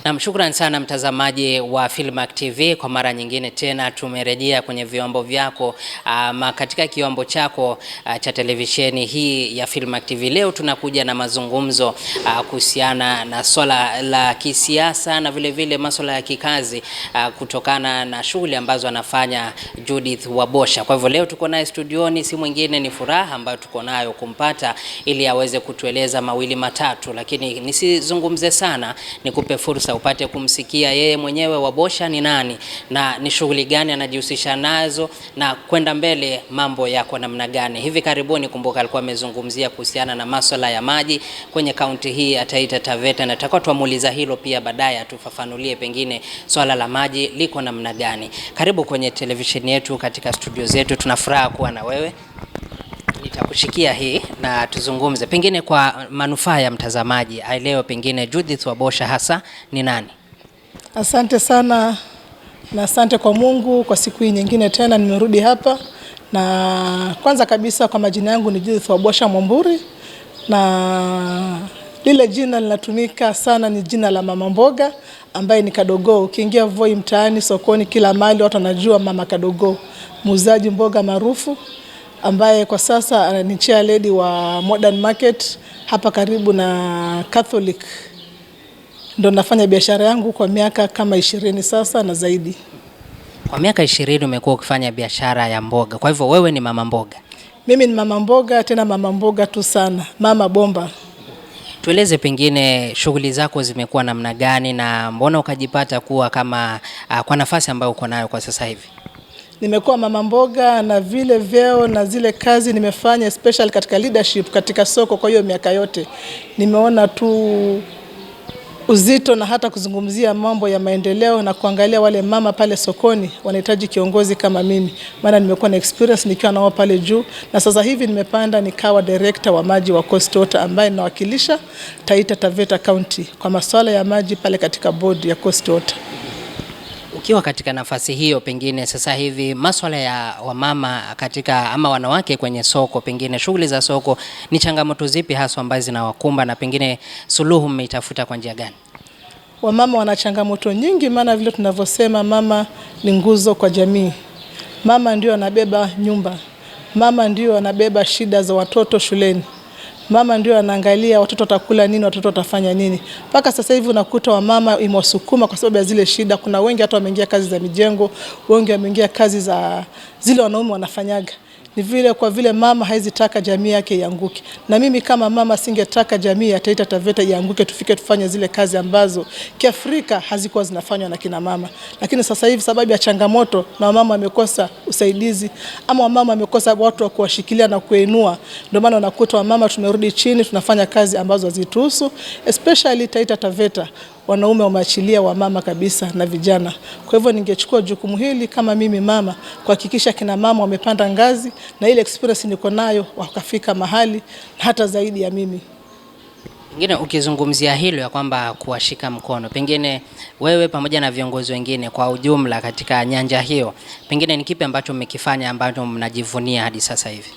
Na shukrani sana mtazamaji wa Filmac TV, kwa mara nyingine tena tumerejea kwenye viombo vyako katika kiombo chako cha televisheni hii ya Filmac TV. Leo tunakuja na mazungumzo kuhusiana na swala la kisiasa na vile vile masuala ya kikazi kutokana na shughuli ambazo anafanya Judith Wabosha. Kwa hivyo leo tuko naye studioni, si mwingine ni furaha ambayo tuko nayo kumpata ili aweze kutueleza mawili matatu, lakini nisizungumze sana, nikupe fursa upate kumsikia yeye mwenyewe Wabosha ni nani na ni shughuli gani anajihusisha nazo na kwenda mbele mambo yako namna gani. Hivi karibuni kumbuka alikuwa amezungumzia kuhusiana na masuala ya maji kwenye kaunti hii ya Taita Taveta, na tutakuwa tumuuliza hilo pia baadaye atufafanulie pengine swala la maji liko namna gani. Karibu kwenye televisheni yetu katika studio zetu, tunafuraha kuwa na wewe. Nitakushikia hii na tuzungumze pengine kwa manufaa ya mtazamaji aelewe pengine Judith Wabosha hasa ni nani. Asante sana na asante kwa Mungu kwa siku hii nyingine tena nimerudi hapa. Na kwanza kabisa kwa majina yangu ni Judith Wabosha Mwamburi, na lile jina linatumika sana ni jina la mama mboga ambaye ni Kadogo. Ukiingia Voi mtaani, sokoni, kila mahali watu wanajua mama Kadogo, muuzaji mboga maarufu ambaye kwa sasa ni chair lady wa Modern Market hapa karibu na Catholic. Ndo nafanya biashara yangu kwa miaka kama 20 sasa na zaidi. Kwa miaka 20 umekuwa ukifanya biashara ya mboga. Kwa hivyo wewe ni mama mboga? Mimi ni mama mboga, tena mama mboga tu sana, mama bomba. Tueleze pengine shughuli zako zimekuwa namna gani na mbona ukajipata kuwa kama kwa nafasi ambayo uko nayo kwa sasa hivi? Nimekuwa mama mboga na vile vyeo na zile kazi nimefanya especially katika leadership katika soko. Kwa hiyo miaka yote nimeona tu uzito na hata kuzungumzia mambo ya maendeleo na kuangalia wale mama pale sokoni wanahitaji kiongozi kama mimi, maana nimekuwa na experience nikiwa nao pale juu, na sasa hivi nimepanda nikawa director wa maji wa Coast Water ambaye nawakilisha Taita Taveta County kwa masuala ya maji pale katika board ya Coast Water. Ukiwa katika nafasi hiyo, pengine sasa hivi masuala ya wamama katika ama wanawake kwenye soko, pengine shughuli za soko, ni changamoto zipi hasa ambazo zinawakumba na pengine suluhu mmeitafuta kwa njia gani? Wamama wana changamoto nyingi, maana vile tunavyosema mama ni nguzo kwa jamii. Mama ndio anabeba nyumba. Mama ndio anabeba shida za watoto shuleni. Mama ndio anaangalia watoto watakula nini, watoto watafanya nini. Mpaka sasa hivi unakuta wamama imewasukuma kwa sababu ya zile shida. Kuna wengi hata wameingia kazi za mijengo, wengi wameingia kazi za zile wanaume wanafanyaga. Ni vile kwa vile mama haizitaka jamii yake ianguke. Na mimi kama mama singetaka jamii ya Taita Taveta ianguke, tufike tufanye zile kazi ambazo kiafrika hazikuwa zinafanywa na kina mama. Lakini sasa hivi sababu ya changamoto na wamama wamekosa usaidizi ama wamama wamekosa watu wa kuwashikilia na kuinua, ndio maana unakuta wamama tumerudi chini, tunafanya kazi ambazo hazituhusu, especially Taita Taveta. Wanaume wameachilia wamama kabisa na vijana. Kwa hivyo ningechukua jukumu hili kama mimi mama kuhakikisha kina mama wamepanda ngazi na ile experience niko nayo wakafika mahali hata zaidi ya mimi. Pengine ukizungumzia hilo ya kwamba kuwashika mkono, pengine wewe pamoja na viongozi wengine kwa ujumla katika nyanja hiyo, pengine ni kipi ambacho mmekifanya ambacho mnajivunia hadi sasa hivi?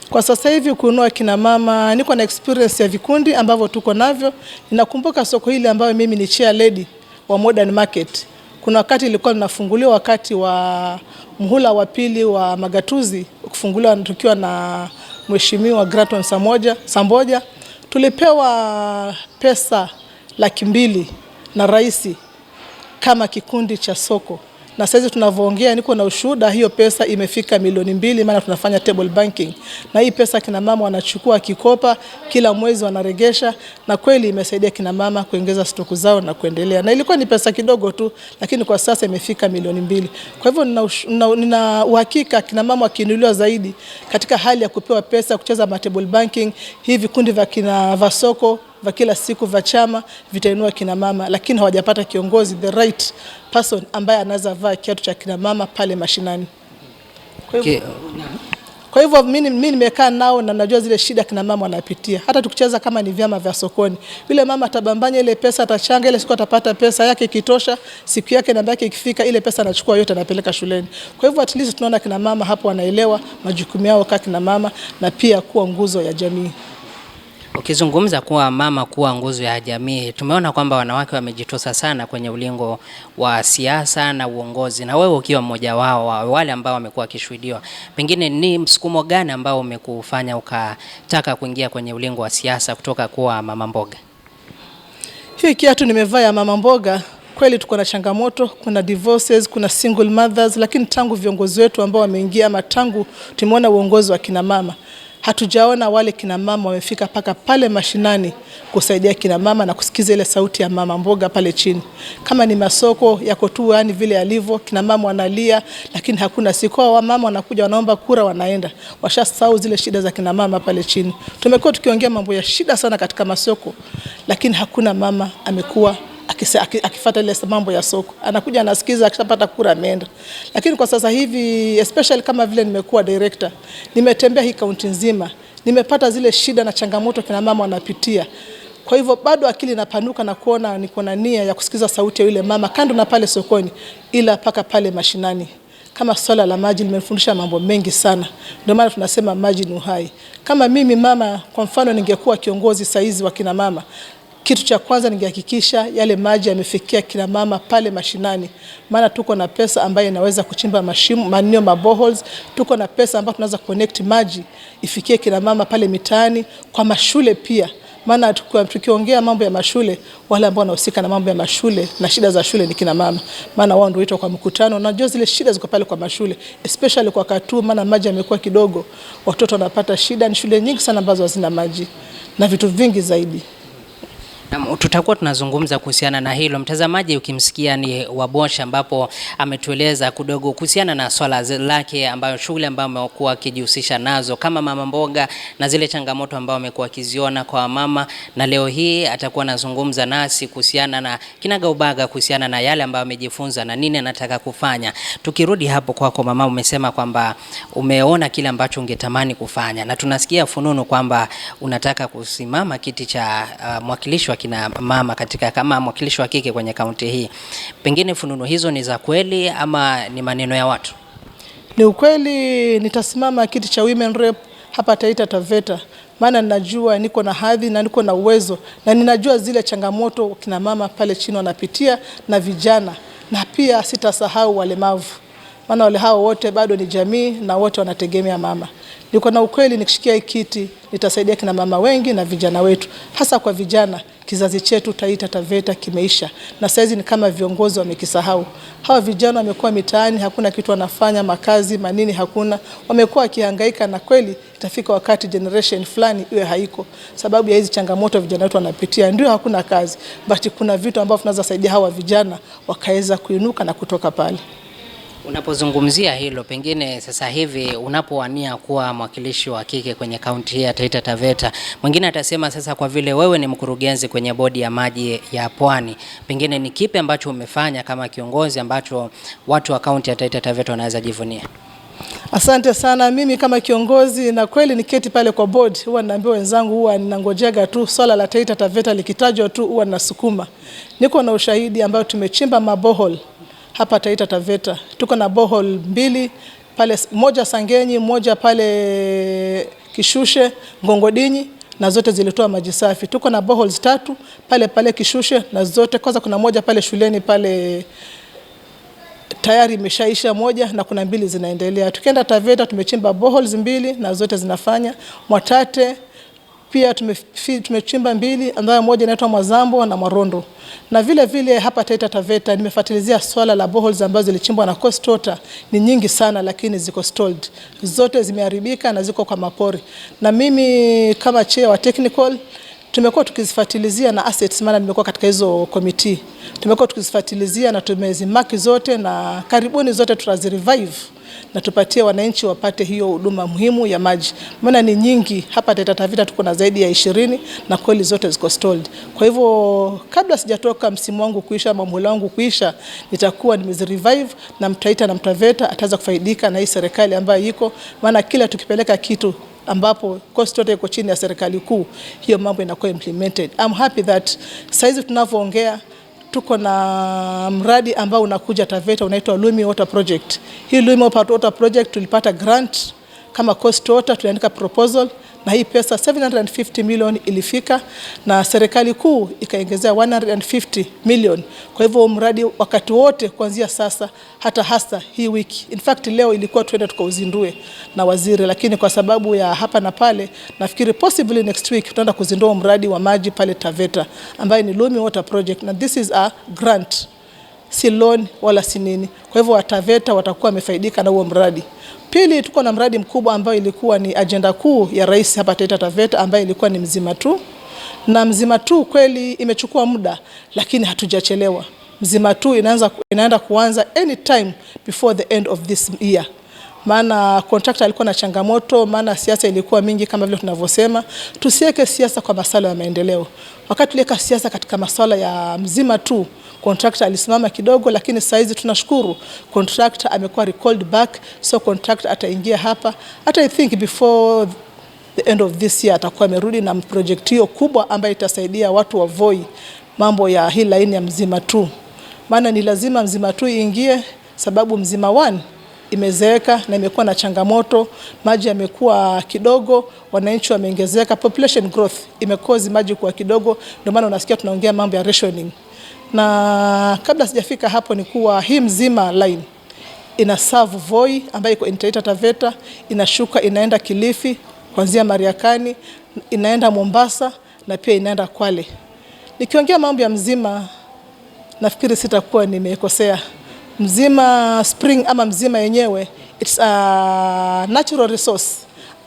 Kwa sasa hivi kuinua kina mama, niko na experience ya vikundi ambavyo tuko navyo. Ninakumbuka soko hili ambayo mimi ni chair lady wa Modern Market. Kuna wakati ilikuwa linafunguliwa wakati wa muhula wa pili wa magatuzi, kufunguliwa tukiwa na Mheshimiwa Graton Samboja. Tulipewa pesa 200,000 na rais kama kikundi cha soko. Na sasa tunavyoongea niko na ushuhuda, hiyo pesa imefika 2,000,000, maana tunafanya table banking. Na hii pesa kina mama wanachukua kikopa kila mwezi wanaregesha, na kweli imesaidia kina mama kuongeza stoku zao na kuendelea. Na ilikuwa ni pesa kidogo tu, lakini kwa sasa imefika 2,000,000. Kwa hivyo nina uhakika kina mama wakiinuliwa zaidi katika hali ya kupewa pesa kucheza table banking, hivi vikundi vya kina vasoko vya kila siku vya chama vitainua kina mama, lakini hawajapata kiongozi the right person ambaye anaweza vaa kiatu cha kina mama pale mashinani. Kwa hivyo mimi nimekaa nao na najua zile shida kina mama wanapitia. Hata tukicheza kama ni vyama vya sokoni, yule mama atabambanya ile pesa, atachanga ile siku, atapata pesa yake ikitosha, siku yake namba yake ikifika, ile pesa anachukua yote anapeleka shuleni. Kwa hivyo at least tunaona kina mama hapo wanaelewa majukumu yao kama kina mama na pia kuwa nguzo ya jamii. Ukizungumza kuwa mama kuwa nguzo ya jamii, tumeona kwamba wanawake wamejitosa sana kwenye ulingo wa siasa na uongozi, na wewe ukiwa mmoja wao wa wale ambao wamekuwa wakishuhudiwa. Pengine ni msukumo gani ambao umekufanya ukataka kuingia kwenye ulingo wa siasa kutoka kuwa mama mboga? Hii kiatu nimevaa ya mama mboga. Kweli tuko na changamoto, kuna divorces, kuna single mothers, lakini tangu viongozi wetu ambao wameingia, ama tangu tumeona uongozi wa kina mama, hatujaona wale kina mama wamefika paka pale mashinani kusaidia kina mama na kusikiza ile sauti ya mama mboga pale chini. Kama ni masoko yako tu yani vile yalivyo, kina mama wanalia, lakini hakuna siku wa mama wanakuja wanaomba kura wanaenda. Washasahau zile shida za kina mama pale chini. Tumekuwa tukiongea mambo ya shida sana katika masoko, lakini hakuna mama amekuwa akifuata ile mambo ya soko. Anakuja anasikiza, akishapata kura ameenda. Lakini kwa sasa hivi, especially kama vile nimekuwa director, nimetembea hii kaunti nzima, nimepata zile shida na changamoto kina mama wanapitia. Kwa hivyo bado akili inapanuka na kuona niko na nia ya kusikiza sauti ya yule mama kando na pale sokoni, ila paka pale mashinani. Kama swala la maji limenifundisha mambo mengi sana. Ndio maana tunasema maji ni uhai. Kama mimi mama, kwa mfano, ningekuwa kiongozi saizi wa kina mama, kitu cha kwanza ningehakikisha yale maji yamefikia kina mama pale mashinani. Maana tuko na pesa ambayo inaweza kuchimba mashimo, maboreholes, tuko na pesa ambayo tunaweza connect maji ifikie kina mama pale mitaani, kwa mashule pia. Maana tukiongea mambo ya mashule, wale ambao wanahusika na mambo ya mashule na shida za shule ni kina mama. Maana wao ndio huitwa kwa mkutano, unajua zile shida ziko pale kwa mashule, especially kwa Katu, maana maji yamekuwa kidogo, watoto wanapata shida. Ni shule nyingi sana ambazo hazina maji na vitu vingi zaidi. Tutakuwa tunazungumza kuhusiana na hilo. Mtazamaji, ukimsikia ni Wabosha, ambapo ametueleza kidogo kuhusiana na swala lake ambayo shughuli ambayo amekuwa akijihusisha nazo kama mama mboga na zile changamoto ambazo amekuwa akiziona kwa mama, na leo hii atakuwa anazungumza nasi kuhusiana na kinagaubaga kuhusiana na yale ambayo amejifunza na nini anataka kufanya. Tukirudi hapo kwako mama, umesema kwamba umeona kile ambacho ungetamani kufanya, na tunasikia fununu kwamba unataka kusimama kiti cha mwakilishi wa kina mama katika kama mwakilishi wa kike kwenye kaunti hii. Pengine fununu hizo ni za kweli ama ni maneno ya watu? Ni ukweli. Nitasimama kiti cha women rep hapa Taita Taveta, maana ninajua niko na hadhi na niko na uwezo, na ninajua zile changamoto kina mama pale chini wanapitia na vijana, na pia sitasahau walemavu, maana wale hao wote bado ni jamii na wote wanategemea mama. Niko na ukweli, nikishikia kiti nitasaidia kina mama wengi na vijana wetu, hasa kwa vijana. Kizazi chetu Taita Taveta kimeisha, na saizi ni kama viongozi wamekisahau. Hawa vijana wamekuwa mitaani, hakuna kitu wanafanya, makazi manini hakuna, wamekuwa wakihangaika, na kweli itafika wakati generation fulani iwe haiko sababu ya hizi changamoto vijana wetu wanapitia. Ndio hakuna kazi, but kuna vitu ambavyo tunaweza saidia hawa vijana wakaweza kuinuka na kutoka pale. Unapozungumzia hilo, pengine sasa hivi unapowania kuwa mwakilishi wa kike kwenye kaunti hii ya Taita Taveta, mwingine atasema sasa kwa vile wewe ni mkurugenzi kwenye bodi ya maji ya Pwani, pengine ni kipi ambacho umefanya kama kiongozi ambacho watu wa kaunti ya Taita Taveta wanaweza jivunia? Asante sana. Mimi kama kiongozi, na kweli niketi pale kwa board, huwa naambia wenzangu, huwa ninangojega tu swala la Taita Taveta likitajwa tu huwa nasukuma. Niko na ushahidi ambao tumechimba mabohol hapa Taita Taveta. Tuko na borehole 2 pale, moja Sangenyi, moja pale Kishushe, Ngongodinyi, na zote zilitoa maji safi. Tuko na boreholes 3 pale Kishushe, na zote kwanza, kuna moja pale shuleni pale tayari imeshaisha moja, na kuna 2 zinaendelea. Tukienda Taveta tumechimba boreholes 2 na zote zinafanya. Mwatate pia tumechimba 2 ambayo moja inaitwa Mwazambo na Mwarondo. Na vile vile hapa Taita Taveta nimefuatilizia swala la boreholes ambazo zilichimbwa na Coast Water, ni nyingi sana lakini ziko stalled. Zote zimeharibika na ziko kwa mapori. Na mimi kama chair wa technical tumekuwa tukizifuatilizia na assets, maana nimekuwa katika hizo committee. Tumekuwa tukizifuatilizia na tumezimaki zote, na karibuni zote tutazirevive na tupatie wananchi wapate hiyo huduma muhimu ya maji. Maana ni nyingi hapa Taita Taveta, tuko na zaidi ya 20 na kweli zote ziko stalled. Kwa hivyo kabla sijatoka msimu wangu kuisha, muhula wangu kuisha, nitakuwa nimezirevive, na Mtaita na Mtaveta ataweza kufaidika na hii serikali ambayo iko. Maana kila tukipeleka kitu ambapo Coast Water iko chini ya serikali kuu, hiyo mambo inakuwa implemented. I'm happy that saizi tunavyoongea tuko na mradi ambao unakuja Taveta unaitwa Lumi Water Project. Hii Lumi Water Project tulipata grant kama Coast Water, tuliandika proposal na hii pesa 750 million ilifika na serikali kuu ikaongezea 150 million. Kwa hivyo mradi wakati wote kuanzia sasa hata hasa hii wiki, in fact leo ilikuwa tuende tukauzindue na waziri, lakini kwa sababu ya hapa na pale nafikiri possibly next week tutaenda kuzindua mradi wa maji pale Taveta ambaye ni Lumi Water Project, na this is a grant, si loan wala si nini. Kwa hivyo Taveta watakuwa wamefaidika na huo mradi. Pili, tuko na mradi mkubwa ambao ilikuwa ni agenda kuu ya rais hapa Taita Taveta ambayo ilikuwa ni Mzima 2. Na Mzima 2 kweli imechukua muda lakini hatujachelewa. Mzima 2 inaenda kuanza anytime before the end of this year. Maana contractor alikuwa na changamoto, maana siasa ilikuwa mingi kama vile tunavyosema. Tusiweke siasa kwa masuala ya maendeleo. Wakati tuliweka siasa katika masuala ya Mzima 2, contractor alisimama kidogo, lakini saizi tunashukuru contractor amekuwa recalled back, so contractor ataingia hapa. Hata I think before the end of this year atakuwa amerudi na project hiyo kubwa ambayo itasaidia watu wa Voi mambo ya hii line ya Mzima 2. Maana ni lazima Mzima 2 iingie sababu Mzima 1 imezeeka na imekuwa na changamoto, maji yamekuwa kidogo, wananchi wameongezeka, population growth imekozi maji kuwa kidogo, ndio maana unasikia tunaongea mambo ya rationing. Na kabla sijafika hapo ni kuwa hii Mzima line ina serve Voi ambayo iko Taita Taveta, inashuka inaenda Kilifi, kuanzia Mariakani, inaenda Mombasa na pia inaenda Kwale. Nikiongea mambo ya Mzima nafikiri sitakuwa nimekosea. Mzima Spring ama Mzima yenyewe, it's a natural resource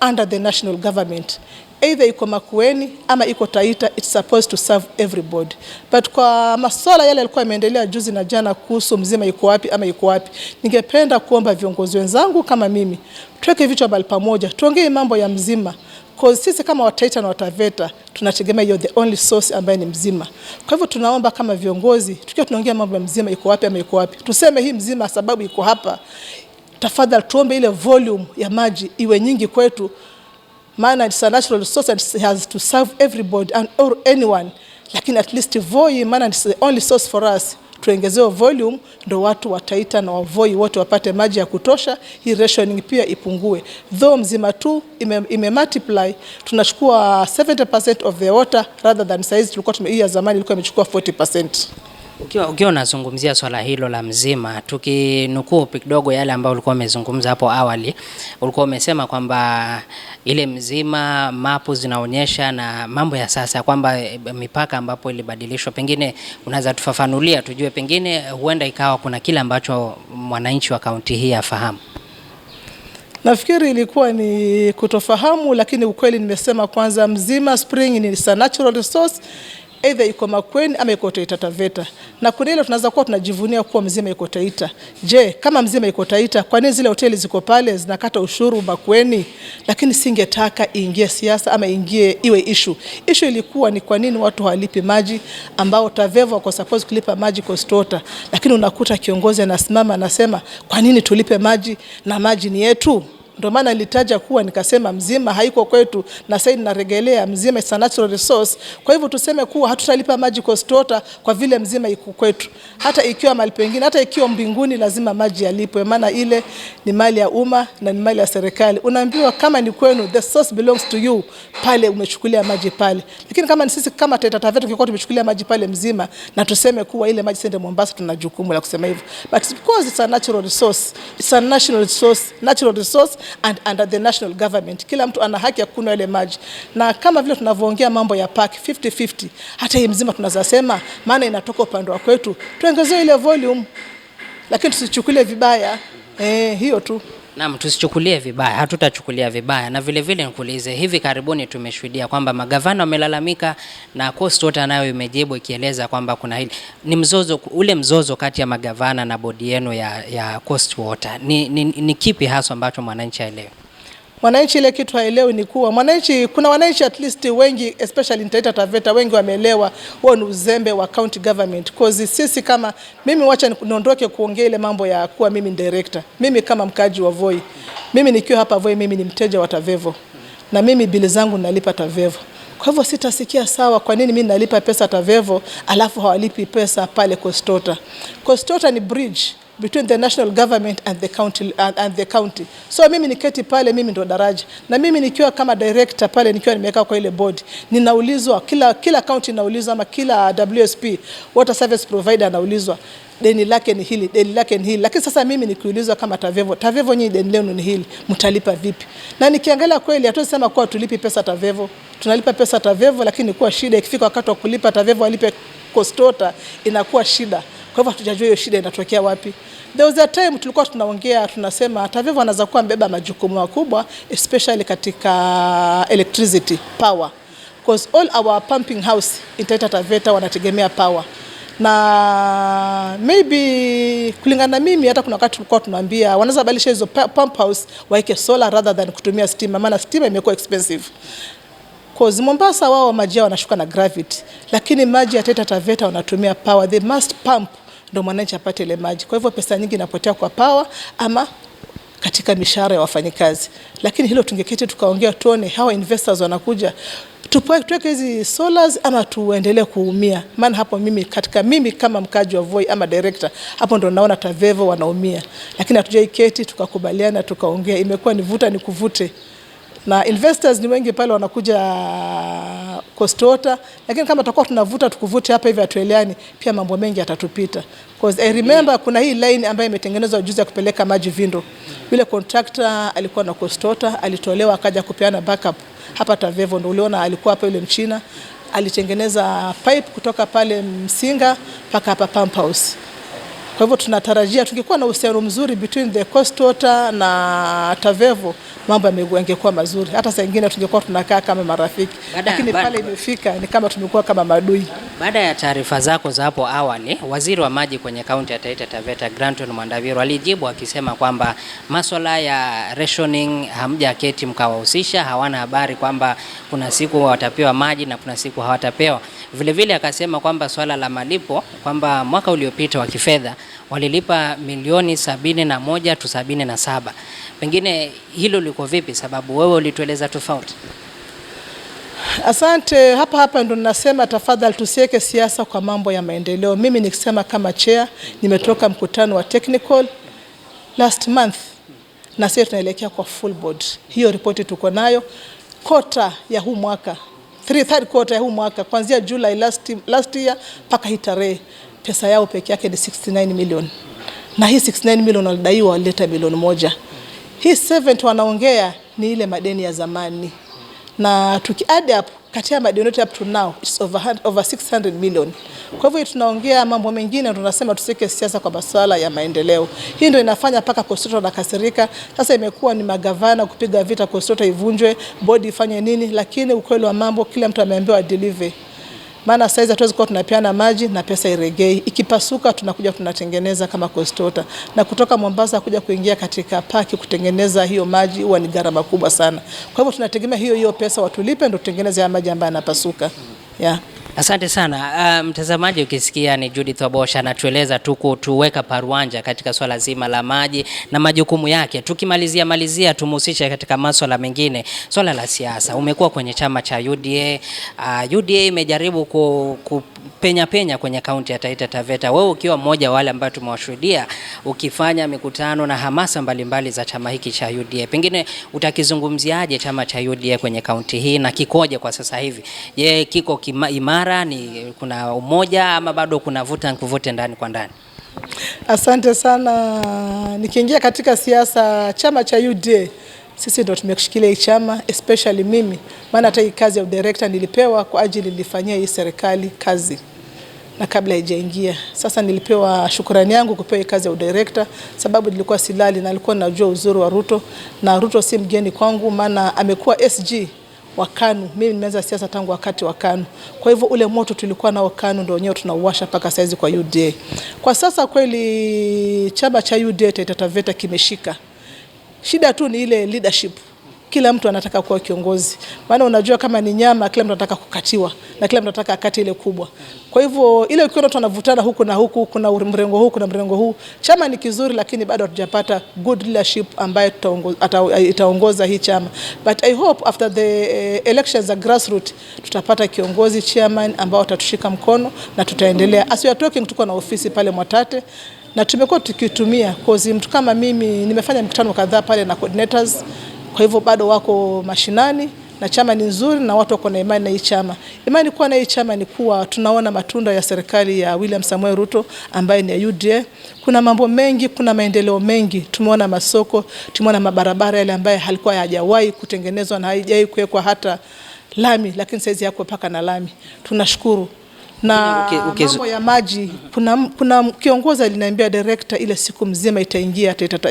under the national government. Either iko Makueni ama iko Taita, it's supposed to serve everybody. But kwa masuala yale yalikuwa yameendelea juzi na jana kuhusu Mzima iko wapi ama iko wapi, ningependa kuomba viongozi wenzangu kama mimi tuweke vichwa mahali pamoja, tuongee mambo ya Mzima. Kwa sisi kama Wataita na Wataveta tunategemea hiyo the only source ambayo ni Mzima. Kwa hivyo tunaomba kama viongozi tukiwa tunaongea mambo ya Mzima iko wapi ama iko wapi, tuseme hii Mzima sababu iko hapa. Tafadhali tuombe ile volume ya maji iwe nyingi kwetu, maana it's a natural resource and it has to serve everybody and or anyone, lakini at least Voi, maana it's the only source for us, tuongezewe volume ndo watu wa Taita na Voi wote wapate maji ya kutosha, hii rationing pia ipungue. Though Mzima 2 ime multiply, tunachukua 70% of the water rather than size tulikuwa hii zamani ilikuwa imechukua 40%. Ukiwa unazungumzia swala hilo la Mzima, tukinukuu kidogo yale ambayo ulikuwa umezungumza hapo awali, ulikuwa umesema kwamba ile Mzima mapu zinaonyesha na mambo ya sasa kwamba mipaka ambapo ilibadilishwa, pengine unaweza tufafanulia tujue, pengine huenda ikawa kuna kile ambacho mwananchi wa kaunti hii afahamu. Nafikiri ilikuwa ni kutofahamu, lakini ukweli nimesema kwanza Mzima Spring ni a natural resource, either iko Makueni ama iko Taita Taveta. Na kuna ile tunaweza kuwa tunajivunia kuwa Mzima iko Taita. Je, kama Mzima iko Taita, kwa nini zile hoteli ziko pale zinakata ushuru Makueni? Lakini singetaka iingie siasa ama iingie iwe issue. Issue ilikuwa ni kwa nini watu hawalipi maji ambao Tavevo wako supposed kulipa maji Coastwater. Lakini unakuta kiongozi anasimama anasema kwa nini tulipe maji na maji ni yetu? Ndio maana nilitaja kuwa nikasema Mzima haiko kwetu, na sasa ninarejelea Mzima is a natural resource. Kwa hivyo tuseme kuwa hatutalipa maji Coastwater kwa vile Mzima iko kwetu. Hata ikiwa mahali pengine, hata ikiwa mbinguni lazima maji yalipwe, maana ile ni mali ya umma na ni mali ya serikali. Unaambiwa kama ni kwenu, the source belongs to you, pale umechukulia maji pale. Lakini kama ni sisi kama Taita Taveta tukikuwa tumechukulia maji pale Mzima na tuseme kuwa ile maji sende Mombasa, tuna jukumu la kusema hivyo. But because it's a natural resource, it's a national resource, natural resource and under the national government, kila mtu ana haki ya kunywa ile maji. Na kama vile tunavyoongea mambo ya park 50-50, hata hii Mzima tunaweza sema maana inatoka upande wa kwetu, tuongezee ile volume, lakini tusichukulie vibaya. Hiyo tu. Naam, tusichukulie vibaya, hatutachukulia vibaya. Na vile vile nikuulize, hivi karibuni tumeshuhudia kwamba magavana wamelalamika na Coastwater nayo imejibu ikieleza kwamba kuna hili ni mzozo, ule mzozo kati ya magavana na bodi yenu ya Coastwater. Ni kipi hasa ambacho mwananchi aelewe? Mwananchi ile kitu haelewi ni kuwa kuna wananchi at least wengi, especially in Taita Taveta, wengi wameelewa huo ni uzembe wa county government. Cause sisi kama mimi, wacha niondoke kuongea ile mambo ya kuwa mimi ni director. Mimi kama mkaji wa Voi, mimi nikiwa hapa Voi, mimi ni mteja wa Tavevo na mimi bili zangu nalipa Tavevo. Kwa hivyo sitasikia sawa kwa nini mimi nalipa pesa Tavevo alafu hawalipi pesa pale Coastwater. Coastwater ni bridge between the national government and the county. So mimi niketi pale, mimi ndo daraja, na mimi nikiwa kama director pale, nikiwa nimekaa kwa ile board, ninaulizwa kila county inaulizwa, ama kila WSP water service provider anaulizwa deni lake ni hili, deni lake ni hili. Lakini sasa mimi nikiulizwa kama Tavevo nyinyi deni lenu ni hili, mtalipa vipi? Na nikiangalia kweli hatuwezi sema kwa tulipi pesa Tavevo. Tunalipa pesa Tavevo, lakini kwa shida ikifika wakati wa kulipa Tavevo alipe Coastwater inakuwa shida. Kwa hivyo hatujajua hiyo shida inatokea wapi. There was a time tulikuwa tunaongea, tunasema Tavevo anaweza kuwa mbeba majukumu makubwa, especially katika electricity power, because all our pumping house in Taita Taveta wanategemea power. Na maybe kulingana mimi, hata kuna wakati tulikuwa tunaambia wanaweza badilisha hizo pump house waike solar rather than kutumia stima, maana stima imekuwa expensive. Cause Mombasa wao maji wanashuka na gravity, lakini maji ya Taita Taveta wanatumia power. They must pump ndio mwananchi apate ile maji. Kwa hivyo pesa nyingi inapotea kwa power ama katika mishahara ya wafanyikazi. Lakini hilo tungeketi tukaongea, tuone hawa investors wanakuja tuweke hizi solars ama tuendelee kuumia. Maana hapo mimi kama mkaji wa Voi ama director, hapo ndo naona Tavevo wanaumia. Lakini hatujaiketi tukakubaliana tukaongea, imekuwa ni vuta ni kuvute. Na investors ni wengi pale wanakuja Coastwater, lakini kama tutakuwa tunavuta tukuvute hapa hivi atueleani, pia mambo mengi yatatupita. Because I remember kuna hii line ambayo imetengenezwa juzi ya kupeleka maji Vindo. Yule contractor alikuwa na Coastwater, alitolewa akaja kupeana backup hapa Tavevo, ndio uliona alikuwa hapa yule Mchina, alitengeneza pipe kutoka pale Msinga mpaka hapa pump house. Kwa hivyo tunatarajia tungekuwa na uhusiano mzuri between the Coastwater na Tavevo, mambo yangekuwa mazuri. Hata saa nyingine tungekuwa tunakaa kama marafiki. Lakini pale imefika ni kama tumekuwa kama madui. Baada ya taarifa zako za hapo awali, waziri wa maji kwenye kaunti ya Taita Taveta Granton Mwandaviru alijibu akisema kwamba masuala ya rationing hamjaketi mkawahusisha, hawana habari kwamba kuna siku watapewa maji na kuna siku hawatapewa. Vile vile akasema kwamba swala la malipo, kwamba mwaka uliopita wa kifedha walilipa milioni 71 tu 77. Pengine hilo liko vipi, sababu wewe ulitueleza tofauti? Asante. Hapa ndo ninasema tafadhali tusiweke siasa kwa mambo ya maendeleo. Mimi nikisema kama chair, nimetoka mkutano wa technical last month na sasa tunaelekea kwa full board. Hiyo ripoti tuko nayo quarter ya huu mwaka, third quarter ya huu mwaka, kuanzia July last year mpaka hii tarehe, pesa yao peke yake ni 69 million. Na hii 69 million walidaiwa walileta milioni 1. Hii 7 wanaongea ni ile madeni ya zamani. Na tuki add up kati ya madeni yote up to now it's over 600 million. Kwa hivyo tunaongea mambo mengine, tunasema tusike siasa kwa masuala ya maendeleo. Hii ndio inafanya paka Coastwater na kasirika. Sasa imekuwa ni magavana kupiga vita Coastwater ivunjwe, bodi ifanye nini, lakini ukweli wa mambo kila mtu ameambiwa deliver. Maana saizi hatuwezi kuwa tunapeana maji na pesa iregei. Ikipasuka tunakuja tunatengeneza kama Coastwater. Na kutoka Mombasa kuja kuingia katika paki kutengeneza hiyo maji huwa ni gharama kubwa sana. Kwa hivyo tunategemea hiyo pesa watulipe ndio tutengeneze ya maji ambayo yanapasuka. Yeah. Asante sana. Mtazamaji, ukisikia ni Judith Wabosha anatueleza tuweka paruanja katika swala zima la maji na majukumu yake. Tukimalizia tumhusishe katika masuala mengine, swala la siasa. Umekuwa kwenye chama cha UDA. UDA imejaribu kupenya kwenye kaunti ya Taita Taveta. Wewe ukiwa mmoja wale ambao tumewashuhudia ukifanya mikutano na hamasa mbalimbali za chama hiki cha UDA. Pengine utakizungumziaje chama cha UDA kwenye kaunti hii na kikoje kwa sasa hivi? Je, kiko imara, ni kuna umoja ama bado kuna vuta nikuvute ndani kwa ndani? Asante sana. Nikiingia katika siasa, chama cha UDA sisi ndio tumekishikilia hii chama, especially mimi, maana hata hii kazi ya director nilipewa kwa ajili nilifanyia hii serikali kazi na kabla haijaingia. Sasa nilipewa shukrani yangu kupewa hii kazi ya director sababu nilikuwa silali na nilikuwa najua uzuri wa Ruto, na Ruto si mgeni kwangu maana amekuwa SG wa KANU. Mimi nimeanza siasa tangu wakati wa KANU. Kwa hivyo ule moto tulikuwa nao KANU ndio wenyewe tunauwasha paka saizi kwa UDA. Kwa sasa kweli chama cha UDA Taita Taveta kimeshika. Shida tu ni ile leadership. Kila mtu anataka kuwa kiongozi. Maana unajua kama ni nyama kila mtu anataka kukatiwa na kila mtu anataka akate ile kubwa. Kwa hivyo ile ukiona watu wanavutana huku na huku, kuna mrengo huu kuna mrengo huu, chama ni kizuri lakini bado hatujapata good leadership ambaye itaongoza hii chama. But I hope after the elections za grassroots tutapata kiongozi chairman ambao atatushika mkono na tutaendelea. As we are talking tuko na ofisi pale Mwatate na tumekuwa tukitumia kozi. Mtu kama mimi nimefanya mikutano kadhaa pale na coordinators, kwa hivyo bado wako mashinani na chama ni nzuri na watu wako na imani na hii chama. Imani kuwa na hii chama ni kuwa tunaona matunda ya serikali ya William Samoei Ruto ambaye ni ya UDA. Kuna mambo mengi, kuna maendeleo mengi. Tumeona masoko, tumeona mabarabara yale ambaye halikuwa hajawahi kutengenezwa na haijawahi kuwekwa hata lami, lakini saizi yako paka na lami. Tunashukuru. Na mambo ya maji, kuna kiongozi aliniambia director ile siku mzima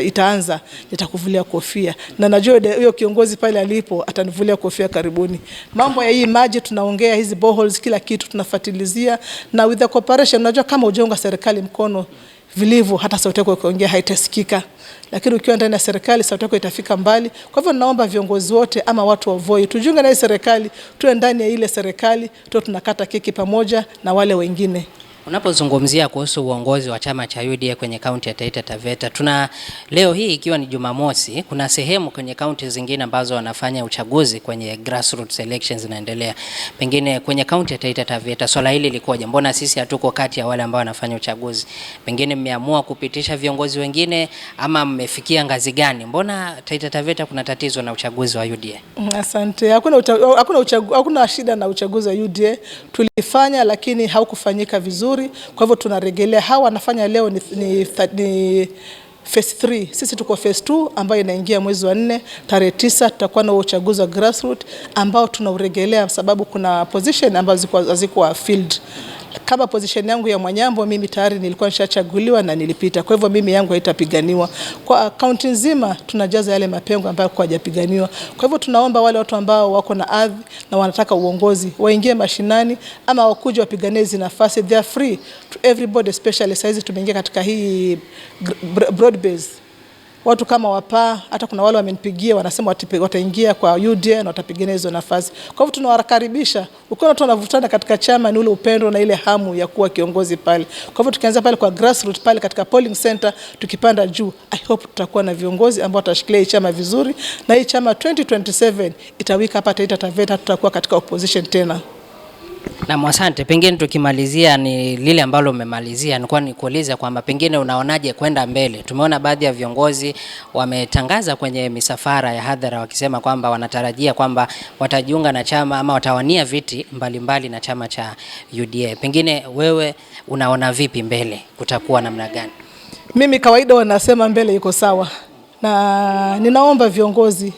itaanza nitakuvulia kofia, na najua huyo kiongozi pale alipo atanivulia kofia karibuni. Mambo ya hii maji tunaongea, hizi boreholes, kila kitu tunafuatilizia, na with the cooperation, unajua kama ujonga serikali mkono vilivyo, hata sauti yako ukiongea haitasikika, lakini ukiwa ndani ya serikali sauti yako itafika mbali. Kwa hivyo naomba viongozi wote ama watu wa Voi tujiunge na hii serikali, tuwe ndani ya ile serikali, tuwe tunakata keki pamoja na wale wengine. Unapozungumzia kuhusu uongozi wa chama cha UDA kwenye kaunti ya Taita Taveta, leo hii ikiwa ni Jumamosi, kuna sehemu kwenye kaunti zingine ambazo wanafanya uchaguzi kwenye grassroots elections zinaendelea. Pengine kwenye kaunti ya Taita Taveta swala hili likoje? Mbona sisi hatuko kati ya wale ambao wanafanya uchaguzi? Pengine mmeamua kupitisha viongozi wengine ama mmefikia ngazi gani? Mbona Taita Taveta kuna tatizo na uchaguzi wa UDA? Asante. Hakuna shida na uchaguzi wa UDA. Tulifanya lakini haukufanyika vizuri. Kwa hivyo tunarejelea. Hawa wanafanya leo ni phase 3. Sisi tuko phase 2 ambayo inaingia mwezi wa 4, tarehe 9 tutakuwa na uchaguzi wa grassroots ambao tunaurejelea sababu kuna position ambazo hazikuwa filled. Kama position yangu ya Mwanyambo mimi tayari nilikuwa nishachaguliwa na nilipita. Kwa hivyo mimi yangu haitapiganiwa. Kwa kaunti nzima tunajaza yale mapengo ambayo hayajapiganiwa. Kwa hivyo tunaomba wale watu ambao wako na ardhi na wanataka uongozi waingie mashinani ama wakuje wapiganie hizo nafasi. They are free to everybody, especially saizi tumeingia katika hii broad base. Watu kama Wapa, hata kuna wale wamenipigia wanasema wataingia kwa UDA na watapigania hizo nafasi. Kwa hivyo tunawakaribisha. Ukiona watu wanavutana katika chama ni ule upendo na ile hamu ya kuwa kiongozi pale. Kwa hivyo tukianza pale kwa grassroots pale katika polling center tukipanda juu, I hope tutakuwa na viongozi ambao watashikilia hii chama vizuri, na hii chama 2027 itawika hapa Taita Taveta, tutakuwa katika opposition tena. Na asante. Pengine tukimalizia ni lile ambalo umemalizia, nilikuwa nikuuliza kwamba pengine unaonaje kwenda mbele. Tumeona baadhi ya viongozi wametangaza kwenye misafara ya hadhara wakisema kwamba wanatarajia kwamba watajiunga na chama ama watawania viti mbalimbali na chama cha UDA. Pengine wewe unaona vipi mbele, kutakuwa namna gani? Mimi kawaida wanasema mbele iko sawa, na ninaomba viongozi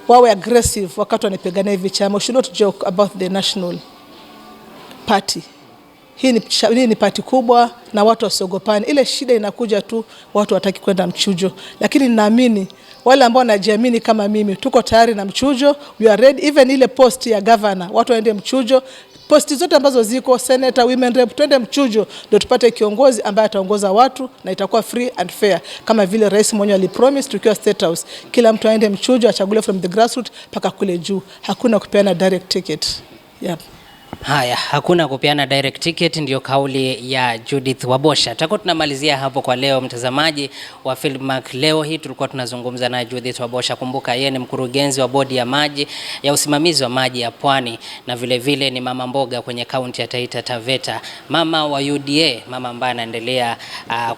wawe aggressive wakati wanapigania hivi chama. We should not joke about the national party. Hii ni party kubwa na watu wasiogopani. Ile shida inakuja tu watu wataki kwenda mchujo. Lakini ninaamini wale ambao wanajiamini kama mimi tuko tayari na mchujo. We are ready. Even ile post ya governor watu waende mchujo. Posti zote ambazo ziko senator, women rep, twende mchujo ndio tupate kiongozi ambaye ataongoza watu na itakuwa free and fair kama vile rais mwenyewe alipromise tukiwa State House. Kila mtu aende mchujo, achaguliwe from the grassroots paka kule juu. Hakuna kupeana direct ticket. Yep. Haya, hakuna kupeana direct ticket, ndio kauli ya Judith Wabosha. Tutakuwa tunamalizia hapo kwa leo, mtazamaji wa Filmmark. Leo hii tulikuwa tunazungumza na Judith Wabosha. Kumbuka yeye ni mkurugenzi wa bodi ya maji ya usimamizi wa maji ya Pwani, na vile vile ni mama mboga kwenye kaunti ya Taita Taveta, mama wa UDA, mama ambaye anaendelea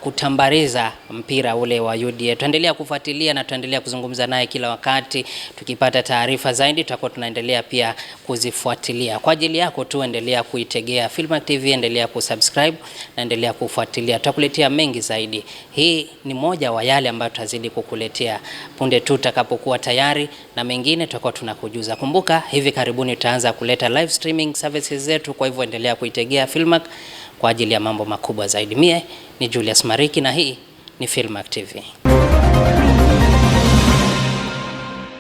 kutambariza mpira ule wa UDA. Tuendelea kufuatilia na tuendelea kuzungumza naye kila wakati. Tukipata taarifa zaidi tutakuwa tunaendelea pia kuzifuatilia. Kwa ajili yako tu endelea kuitegea Filmmark TV, endelea kusubscribe na endelea kufuatilia. Tutakuletea mengi zaidi. Hii ni moja wa yale ambayo tutazidi kukuletea punde tu tutakapokuwa tayari, na mengine tutakuwa tunakujuza. Kumbuka hivi karibuni tutaanza kuleta live streaming services zetu, kwa hivyo endelea kuitegea Filmmark kwa ajili ya mambo makubwa zaidi. Mie ni Julius Mariki na hii ni Filmmark TV.